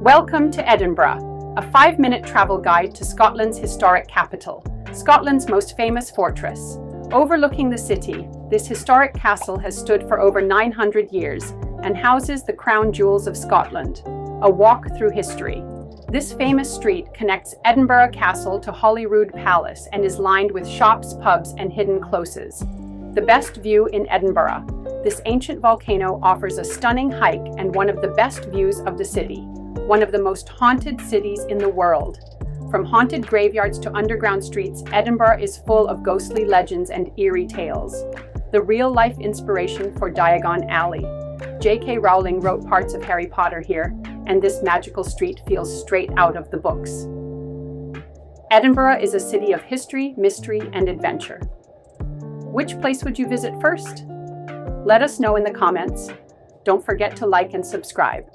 Welcome to Edinburgh, a 5-minute travel guide to Scotland's historic capital, Scotland's most famous fortress. Overlooking the city, this historic castle has stood for over 900 years and houses the crown jewels of Scotland, a walk through history. This famous street connects Edinburgh Castle to Holyrood Palace and is lined with shops, pubs, and hidden closes. The best view in Edinburgh. This ancient volcano offers a stunning hike and one of the best views of the city, one of the most haunted cities in the world. From haunted graveyards to underground streets, Edinburgh is full of ghostly legends and eerie tales. The real-life inspiration for Diagon Alley. J.K. Rowling wrote parts of Harry Potter here, and this magical street feels straight out of the books. Edinburgh is a city of history, mystery, and adventure. Which place would you visit first? Let us know in the comments. Don't forget to like and subscribe.